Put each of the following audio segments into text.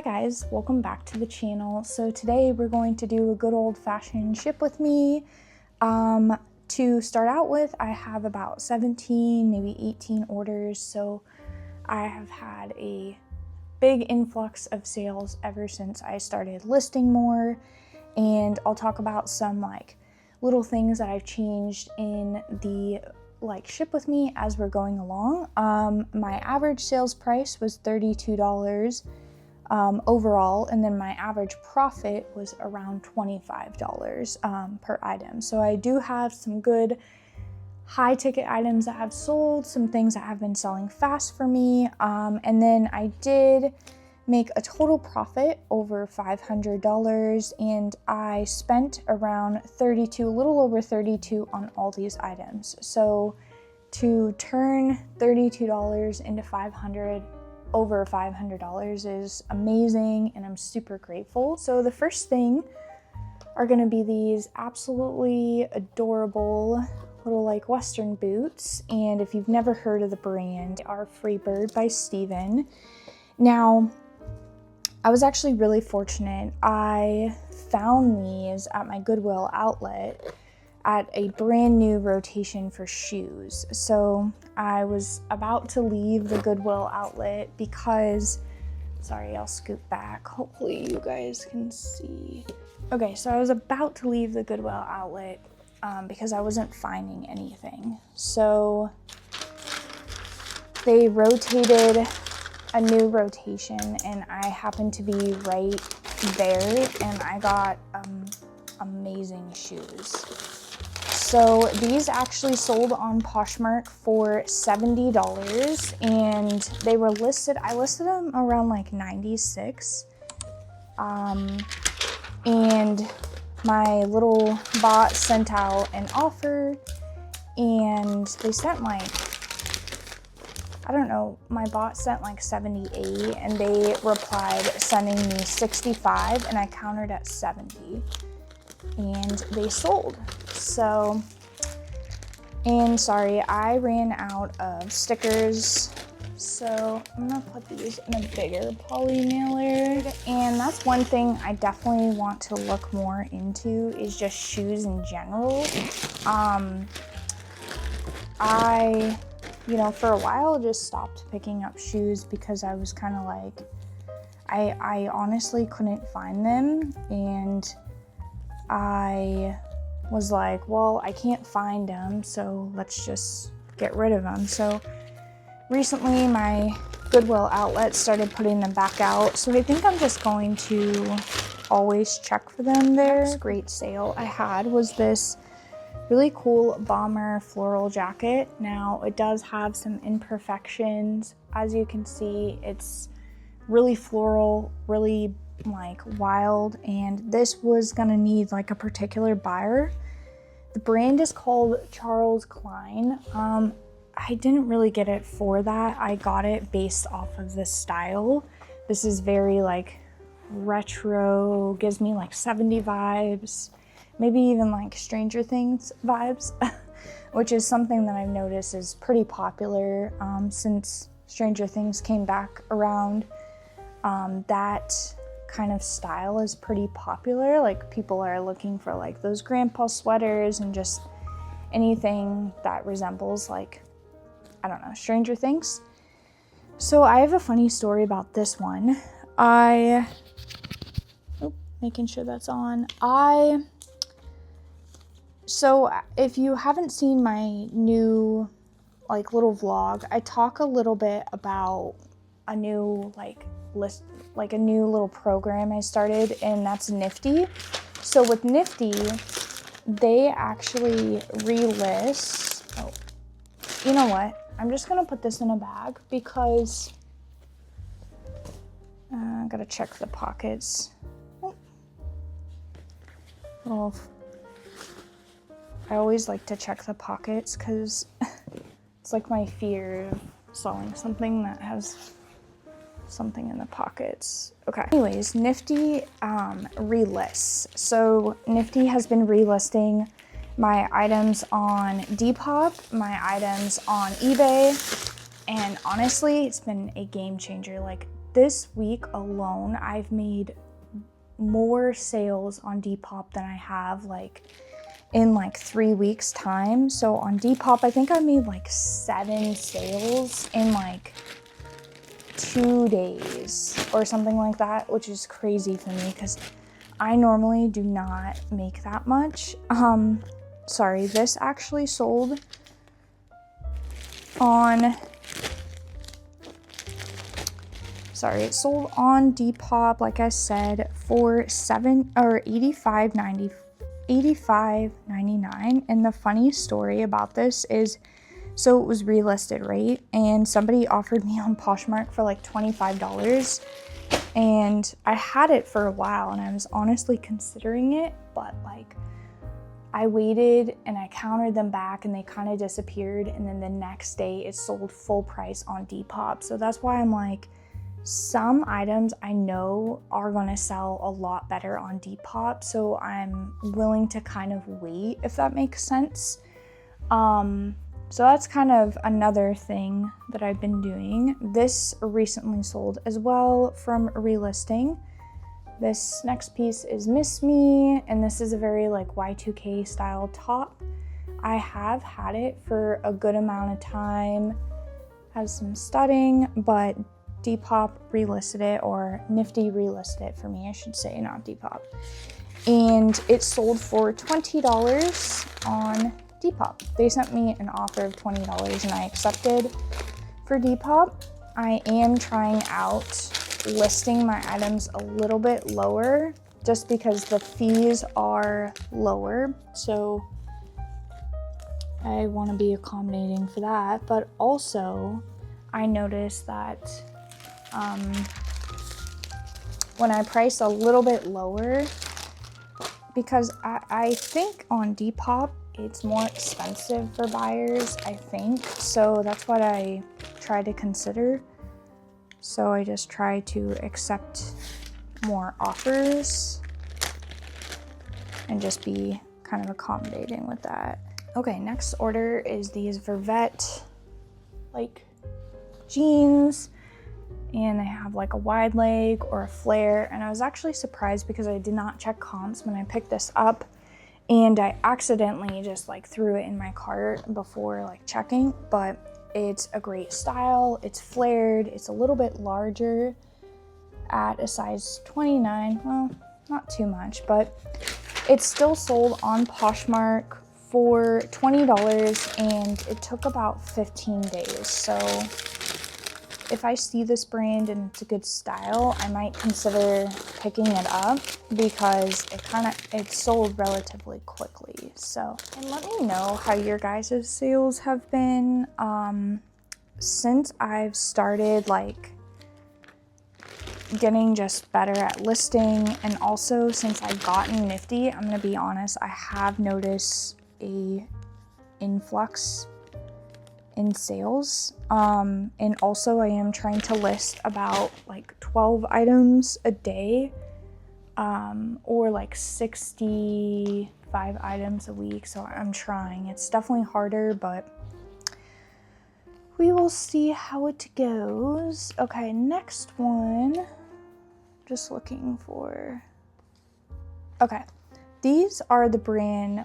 Hi guys, welcome back to the channel. So today we're going to do a good old-fashioned ship with me. To start out with, I have about 17, maybe 18 orders, so I have had a big influx of sales ever since I started listing more, and I'll talk about some little things that I've changed in the ship with me as we're going along. My average sales price was $32 overall, and then my average profit was around $25 per item. So I do have some good high ticket items that have sold, some things that have been selling fast for me, and then I did make a total profit over $500, and I spent around a little over 32 on all these items. So to turn $32 into over $500 is amazing, and I'm super grateful. So the first thing are gonna be these absolutely adorable little Western boots, and if you've never heard of the brand, they are Freebird by Steven. Now, I was actually really fortunate. I found these at my Goodwill outlet at a brand new rotation for shoes. So I was about to leave the Goodwill outlet because, sorry, I'll scoot back. Hopefully you guys can see. Okay, so I was about to leave the Goodwill outlet because I wasn't finding anything. So they rotated a new rotation, and I happened to be right there, and I got amazing shoes. So these actually sold on Poshmark for $70, and they were listed, I listed them around 96. And my little bot sent out an offer, and they sent I don't know, my bot sent 78, and they replied sending me 65, and I countered at 70, and they sold. So, and sorry, I ran out of stickers, so I'm gonna put these in a bigger poly mailer. And that's one thing I definitely want to look more into, is just shoes in general. I, for a while just stopped picking up shoes because I was kind of I honestly couldn't find them, and I was like, well, I can't find them, so let's just get rid of them. So recently my Goodwill outlet started putting them back out, so I think I'm just going to always check for them there. Next great sale I had was this really cool bomber floral jacket. Now, it does have some imperfections. As you can see, it's really floral, really wild, and this was gonna need a particular buyer. The brand is called Charles Klein. I didn't really get it for that. I got it based off of this style. This is very retro, gives me 70 vibes, maybe even Stranger Things vibes, which is something that I've noticed is pretty popular since Stranger Things came back around. That kind of style is pretty popular. People are looking for those grandpa sweaters and just anything that resembles I don't know, Stranger Things. So I have a funny story about this one. Making sure that's on. So if you haven't seen my new little vlog, I talk a little bit about a new a new little program I started, and that's Nifty. So with Nifty, they actually relist. Oh, you know what? I'm just gonna put this in a bag because I gotta check the pockets. Well, I always like to check the pockets because it's my fear of selling something that has something in the pockets. Okay. Anyways, Nifty relists. So Nifty has been relisting my items on Depop, my items on eBay, and honestly, it's been a game changer. this week alone, I've made more sales on Depop than I have like in like 3 weeks time. So on Depop, I think I made like 7 sales in like 2 days or something like that, which is crazy for me because I normally do not make that much. Sorry, this actually sold on, it sold on Depop, like I said, for $85.99. And the funny story about this is, so it was relisted, right? And somebody offered me on Poshmark for like $25. And I had it for a while and I was honestly considering it, but like I waited and I countered them back and they kind of disappeared. And then the next day it sold full price on Depop. So that's why I'm like, some items I know are gonna sell a lot better on Depop. So I'm willing to kind of wait, if that makes sense. So that's kind of another thing that I've been doing. This recently sold as well from relisting. This next piece is Miss Me, and this is a very like Y2K style top. I have had it for a good amount of time. Has some studding, but Depop relisted it, or Nifty relisted it for me, I should say, not Depop. And it sold for $20 on Depop. They sent me an offer of $20 and I accepted. For Depop, I am trying out listing my items a little bit lower just because the fees are lower. So I want to be accommodating for that. But also I noticed that when I price a little bit lower, because I think on Depop it's more expensive for buyers, I think. So that's what I try to consider. So I just try to accept more offers and just be kind of accommodating with that. Okay, next order is these Vervet like jeans, and they have like a wide leg or a flare. And I was actually surprised because I did not check comps when I picked this up, and I accidentally just like threw it in my cart before like checking. But it's a great style. It's flared. It's a little bit larger at a size 29. Well, not too much, but it's still sold on Poshmark for $20, and it took about 15 days. So if I see this brand and it's a good style, I might consider picking it up because it sold relatively quickly. So, and let me know how your guys' sales have been. Since I've started like getting just better at listing, and also since I've gotten Nifty, I'm gonna be honest, I have noticed a influx in sales. And also I am trying to list about like 12 items a day, or like 65 items a week. So I'm trying. It's definitely harder, but we will see how it goes. Okay, next one. Just looking for, okay. These are the brand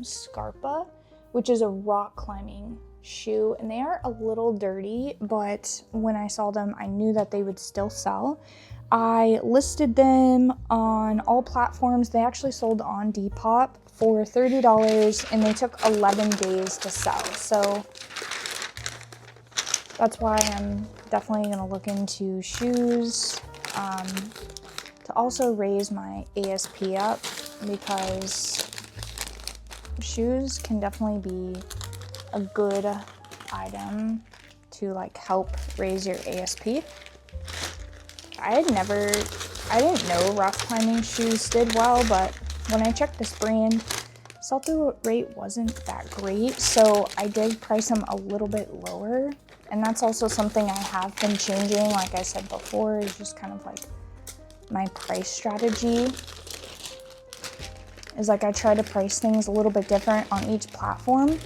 Scarpa, which is a rock climbing shoe, and they are a little dirty, but when I saw them, I knew that they would still sell. I listed them on all platforms. They actually sold on Depop for $30, and they took 11 days to sell. So that's why I'm definitely gonna look into shoes, to also raise my ASP up, because shoes can definitely be a good item to like help raise your ASP. I didn't know rock climbing shoes did well, but when I checked this brand, sell-through rate wasn't that great, so I did price them a little bit lower. And that's also something I have been changing, like I said before, is just kind of like my price strategy. Is like I try to price things a little bit different on each platform.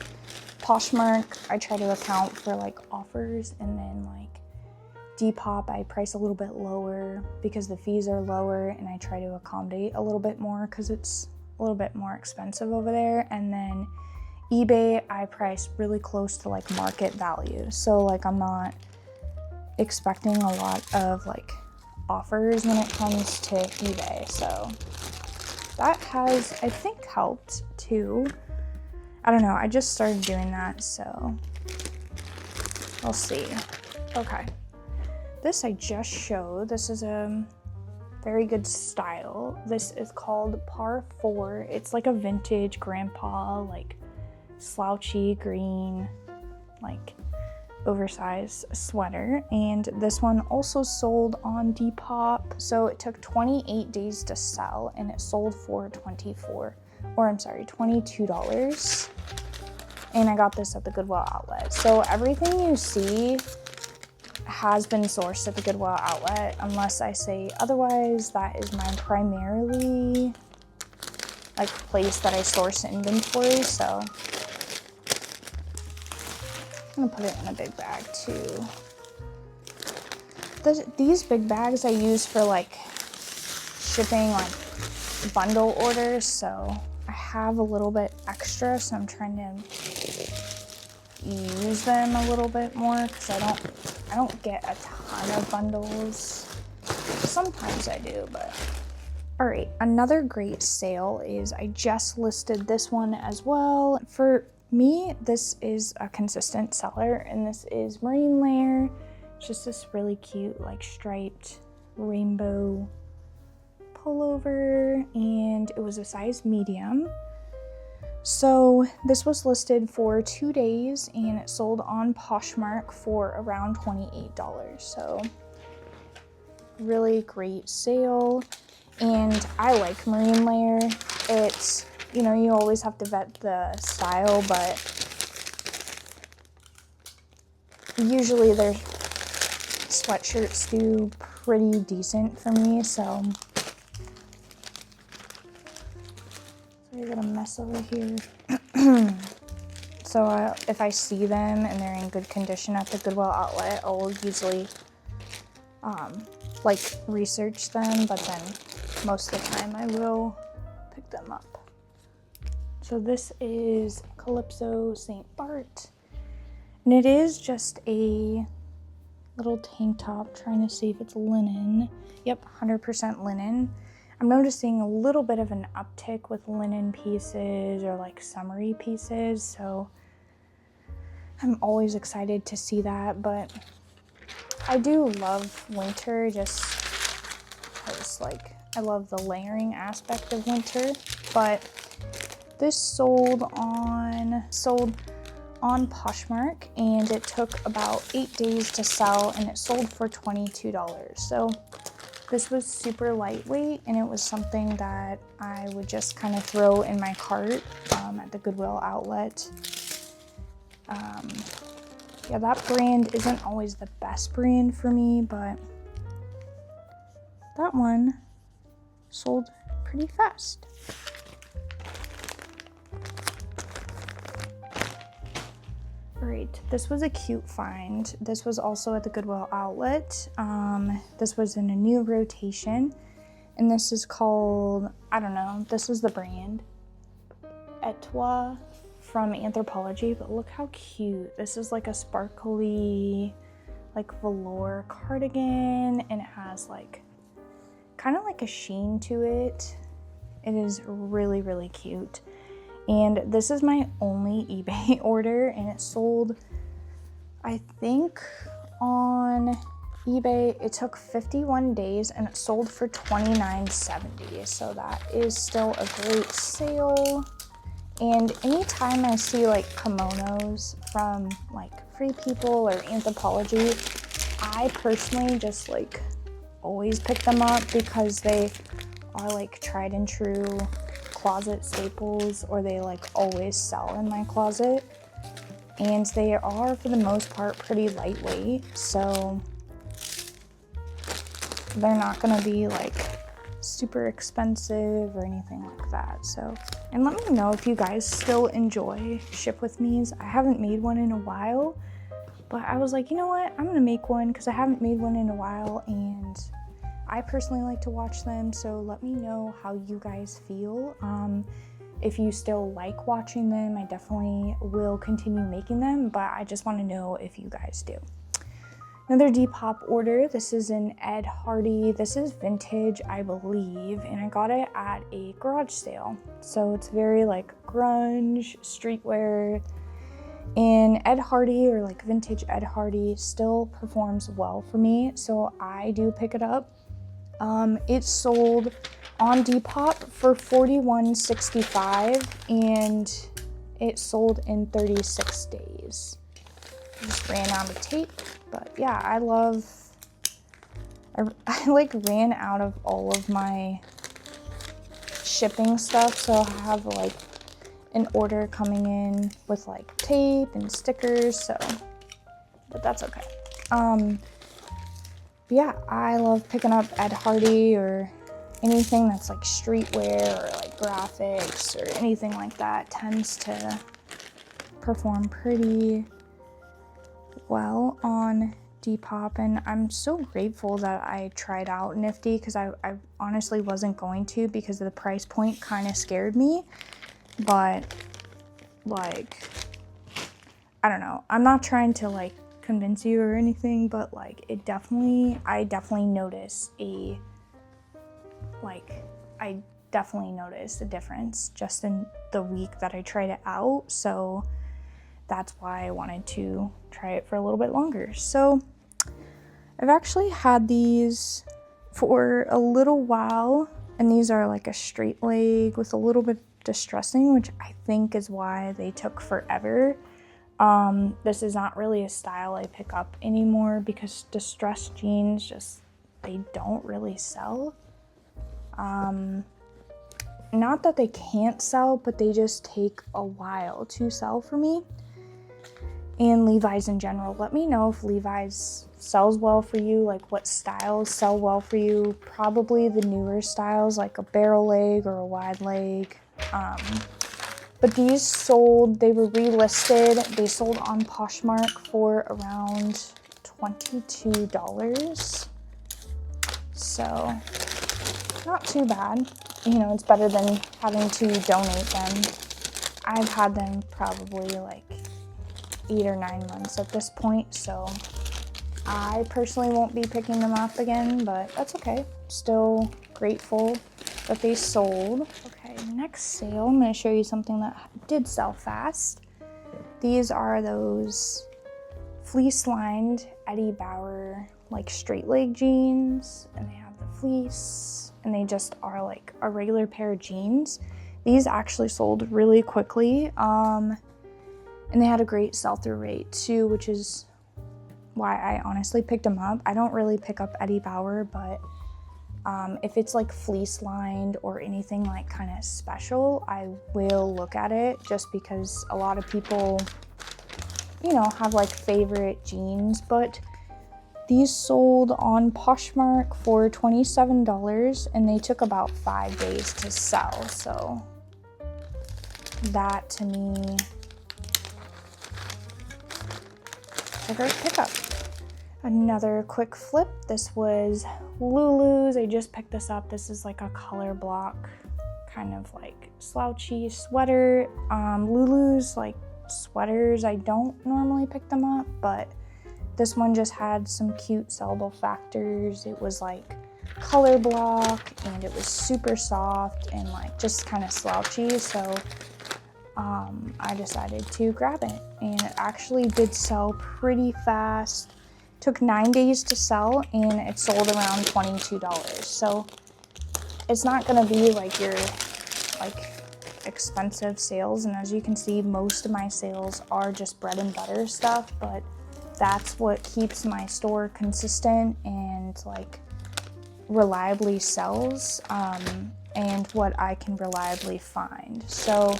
Poshmark, I try to account for like offers, and then like Depop, I price a little bit lower because the fees are lower, and I try to accommodate a little bit more because it's a little bit more expensive over there. And then eBay, I price really close to like market value. So like I'm not expecting a lot of like offers when it comes to eBay. So that has, I think, helped too. I don't know, I just started doing that, so we'll see. Okay. This I just showed. This is a very good style. This is called Par 4. It's like a vintage grandpa, like slouchy green, like oversized sweater. And this one also sold on Depop. So it took 28 days to sell, and it sold for $22. And I got this at the Goodwill outlet. So everything you see has been sourced at the Goodwill outlet, unless I say otherwise. That is my primarily like place that I source inventory. So I'm gonna put it in a big bag too. These big bags I use for like shipping like bundle orders, so I have a little bit extra, so I'm trying to use them a little bit more because I don't get a ton of bundles. Sometimes I do, but all right. Another great sale is I just listed this one as well. For me, this is a consistent seller, and this is Marine Layer. It's just this really cute like striped rainbow pullover, and it was a size medium. So this was listed for 2 days, and it sold on Poshmark for around $28. So really great sale. And I like Marine Layer. It's, you know, you always have to vet the style, but usually their sweatshirts do pretty decent for me. So I got a mess over here. So if I see them and they're in good condition at the Goodwill outlet, I'll usually like research them, but then most of the time I will pick them up. So this is Calypso St. Bart, and it is just a little tank top, trying to see if it's linen. Yep, 100% linen. I'm noticing a little bit of an uptick with linen pieces or like summery pieces, so I'm always excited to see that. But I do love winter just because like I love the layering aspect of winter. But this sold on Poshmark, and it took about 8 days to sell, and it sold for $22. So this was super lightweight, and it was something that I would just kind of throw in my cart at the Goodwill outlet. Yeah, that brand isn't always the best brand for me, but that one sold pretty fast. Alright, this was a cute find. This was also at the Goodwill outlet. This was in a new rotation, and this is called, I don't know, this is the brand, Etwa from Anthropology, but look how cute. This is like a sparkly, like velour cardigan, and it has like, kind of like a sheen to it. It is really, really cute. And this is my only eBay order, and it sold, I think on eBay, it took 51 days, and it sold for $29.70. So that is still a great sale. And anytime I see like kimonos from like Free People or Anthropology, I personally just like always pick them up because they are like tried and true closet staples, or they like always sell in my closet, and they are for the most part pretty lightweight, so they're not gonna be like super expensive or anything like that. So, and let me know if you guys still enjoy ship with me's. I haven't made one in a while, But I was like, you know what, I'm gonna make one because I haven't made one in a while and I personally like to watch them, so let me know how you guys feel. If you still like watching them, I definitely will continue making them, but I just want to know if you guys do. Another Depop order. This is an Ed Hardy. This is vintage, I believe, and I got it at a garage sale. So it's very like grunge, streetwear, and Ed Hardy, or like vintage Ed Hardy, still performs well for me, so I do pick it up. It sold on Depop for $41.65 and it sold in 36 days. I just ran out of tape, but yeah, I like ran out of all of my shipping stuff, so I have like an order coming in with like tape and stickers, so, but that's okay. But yeah, I love picking up Ed Hardy or anything that's like streetwear or like graphics or anything like that tends to perform pretty well on Depop, and I'm so grateful that I tried out Nifty because I honestly wasn't going to because the price point kind of scared me, but like, I don't know, I'm not trying to like convince you or anything, but like I definitely noticed a difference just in the week that I tried it out, so that's why I wanted to try it for a little bit longer. So I've actually had these for a little while, and these are like a straight leg with a little bit distressing, which I think is why they took forever. This is not really a style I pick up anymore because distressed jeans they don't really sell. Not that they can't sell, but they just take a while to sell for me. And Levi's in general. Let me know if Levi's sells well for you, like what styles sell well for you. Probably the newer styles like a barrel leg or a wide leg. But these sold, they were relisted. They sold on Poshmark for around $22. So not too bad. You know, it's better than having to donate them. I've had them probably like 8 or 9 months at this point, so I personally won't be picking them up again, but that's okay. Still grateful that they sold. Okay, next sale, I'm going to show you something that did sell fast. These are those fleece-lined Eddie Bauer like straight leg jeans, and they have the fleece, and they just are like a regular pair of jeans. These actually sold really quickly, and they had a great sell-through rate too, which is why I honestly picked them up. I don't really pick up Eddie Bauer, but if it's like fleece lined or anything like kind of special, I will look at it just because a lot of people, you know, have like favorite jeans. But these sold on Poshmark for $27 and they took about 5 days to sell. So that to me, a great pickup. Another quick flip. This was Lulu's. I just picked this up. This is like a color block, kind of like slouchy sweater. Lulu's like sweaters, I don't normally pick them up, but this one just had some cute sellable factors. It was like color block and it was super soft and like just kind of slouchy. So I decided to grab it, and it actually did sell pretty fast. Took 9 days to sell and it sold around $22. So it's not gonna be like your like expensive sales, and as you can see, most of my sales are just bread and butter stuff, but that's what keeps my store consistent and like reliably sells, and what I can reliably find. So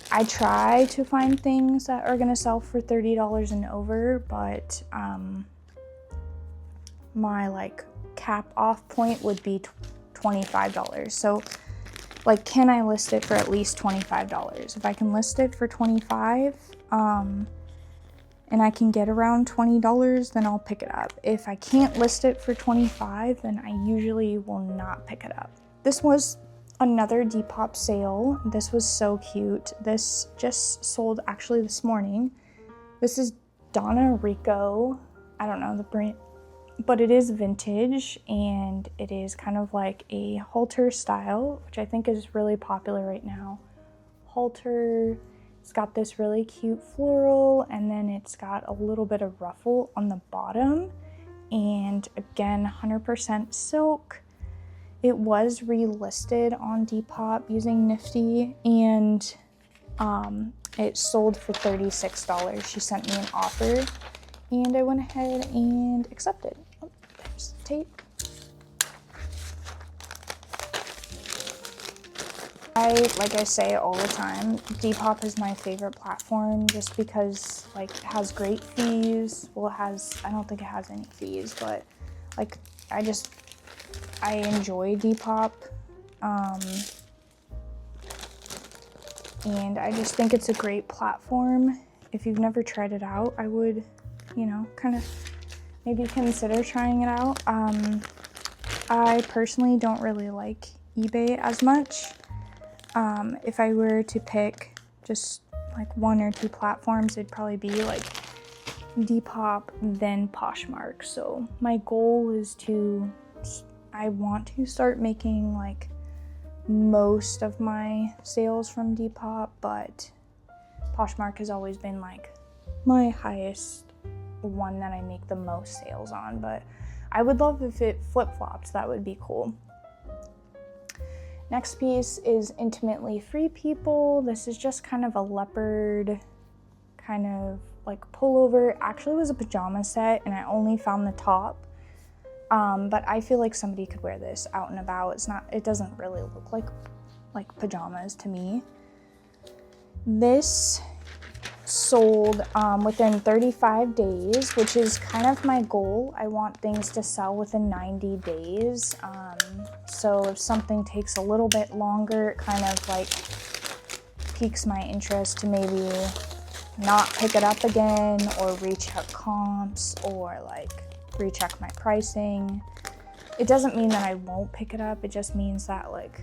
I try to find things that are gonna sell for $30 and over, but my like cap off point would be $25. So like, can I list it for at least $25? If I can list it for $25, and I can get around $20, then I'll pick it up. If I can't list it for $25, then I usually will not pick it up. This was another Depop sale. This was so cute. This just sold actually this morning. This is Donna Rico. I don't know the brand, but it is vintage, and it is kind of like a halter style, which I think is really popular right now. Halter, it's got this really cute floral, and then it's got a little bit of ruffle on the bottom, and again, 100% silk. It was relisted on Depop using Nifty, and it sold for $36. She sent me an offer, and I went ahead and accepted. Oh, there's the tape. Like I say all the time, Depop is my favorite platform just because like it has great fees. Well, I don't think it has any fees, but like I enjoy Depop. And I just think it's a great platform. If you've never tried it out, I would, kind of maybe consider trying it out. I personally don't really like eBay as much. If I were to pick just like one or two platforms, it'd probably be like Depop, then Poshmark. So my goal is I want to start making like most of my sales from Depop, but Poshmark has always been like my highest one that I make the most sales on, but I would love if it flip-flopped. That would be cool. Next piece is Intimately Free People. This is just kind of a leopard kind of like pullover. Actually, it was a pajama set, and I only found the top. But I feel like somebody could wear this out and about. It doesn't really look like pajamas to me. This sold within 35 days, which is kind of my goal. I want things to sell within 90 days. So if something takes a little bit longer, it kind of like piques my interest to maybe not pick it up again, or recheck comps, or like recheck my pricing. It doesn't mean that I won't pick it up. It just means that like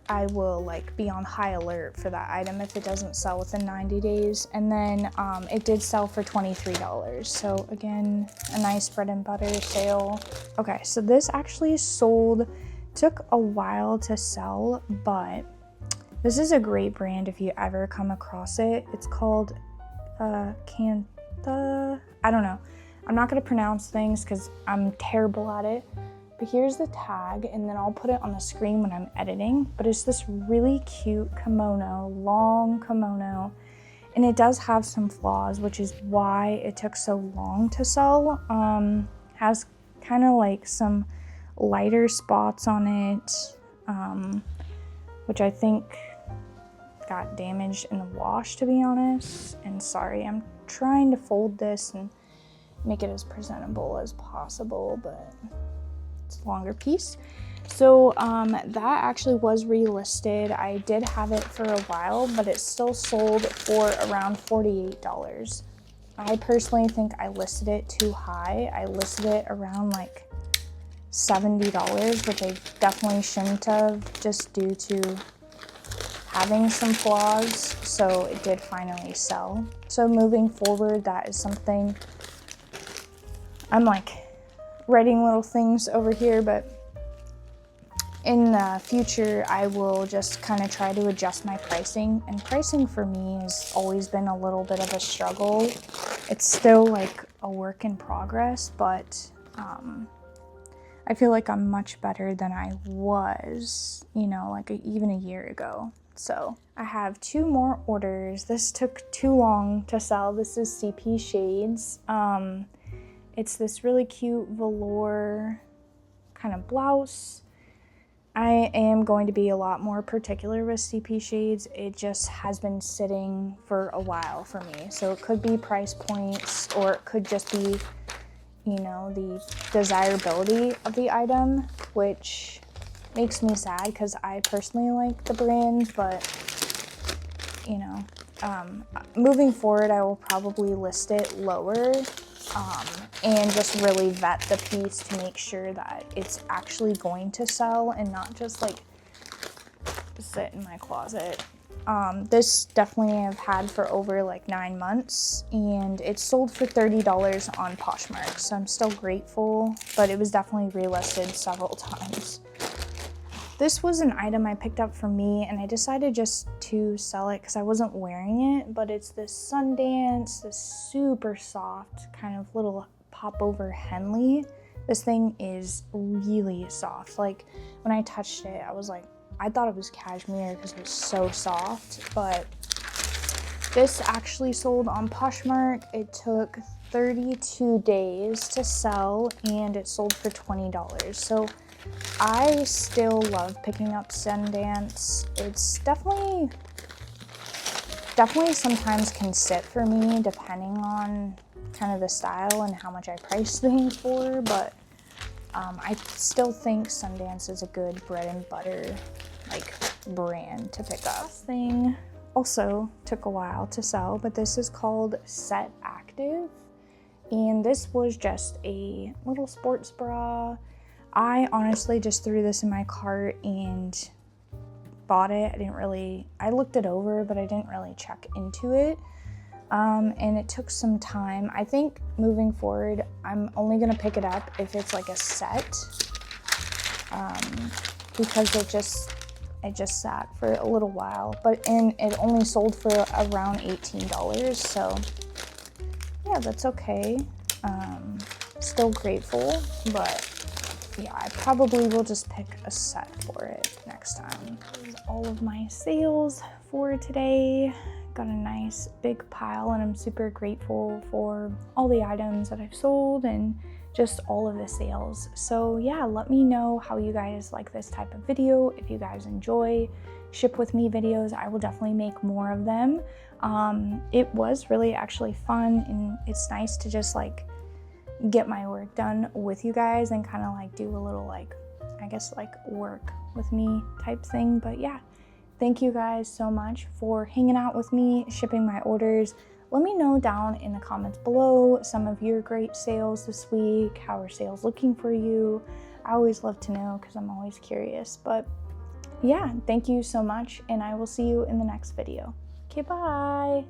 I will like be on high alert for that item if it doesn't sell within 90 days. And then it did sell for $23. So again, a nice bread and butter sale. Okay, so this actually took a while to sell, but this is a great brand if you ever come across it. It's called Canta. I don't know. I'm not gonna pronounce things because I'm terrible at it. But here's the tag, and then I'll put it on the screen when I'm editing. But it's this really cute kimono, long kimono, and it does have some flaws, which is why it took so long to sell. Has kind of like some lighter spots on it, which I think got damaged in the wash, to be honest. And sorry, I'm trying to fold this and make it as presentable as possible, but it's a longer piece. So that actually was relisted. I did have it for a while, but it still sold for around $48. I personally think I listed it too high. I listed it around like $70, which I definitely shouldn't have, just due to having some flaws. So it did finally sell. So moving forward, that is something I'm like writing little things over here, but in the future I will just kind of try to adjust my pricing. And pricing for me has always been a little bit of a struggle. It's still like a work in progress, but I feel like I'm much better than I was, like even a year ago. So I have 2 more orders. This took too long to sell. This is CP Shades. It's this really cute velour kind of blouse. I am going to be a lot more particular with CP Shades. It just has been sitting for a while for me. So it could be price points, or it could just be, the desirability of the item, which makes me sad because I personally like the brand, but, moving forward, I will probably list it lower and just really vet the piece to make sure that it's actually going to sell and not just like sit in my closet. This definitely I've had for over like 9 months, and it sold for $30 on Poshmark, so I'm still grateful, but it was definitely relisted several times. This was an item I picked up for me, and I decided just to sell it because I wasn't wearing it, but it's this Sundance, this super soft kind of little popover Henley. This thing is really soft. Like when I touched it, I thought it was cashmere because it was so soft, but this actually sold on Poshmark. It took 32 days to sell, and it sold for $20. So I still love picking up Sundance. It's definitely sometimes can sit for me depending on kind of the style and how much I price things for, but I still think Sundance is a good bread and butter like brand to pick up. This thing also took a while to sell, but this is called Set Active, and this was just a little sports bra. I honestly just threw this in my cart and bought it. I looked it over, but I didn't really check into it. And it took some time. I think moving forward, I'm only gonna pick it up if it's like a set, because it just sat for a little while, and it only sold for around $18. So yeah, that's okay. Still grateful, but yeah, I probably will just pick a set for it next time. This is all of my sales for today. Got a nice big pile, and I'm super grateful for all the items that I've sold and just all of the sales. So yeah, let me know how you guys like this type of video. If you guys enjoy ship with me videos, I will definitely make more of them. It was really actually fun, and it's nice to just like get my work done with you guys and kind of like do a little like, I guess like work with me type thing. But yeah, thank you guys so much for hanging out with me, shipping my orders. Let me know down in the comments below some of your great sales this week. How are sales looking for you? I always love to know because I'm always curious. But yeah, thank you so much, and I will see you in the next video. Okay, bye.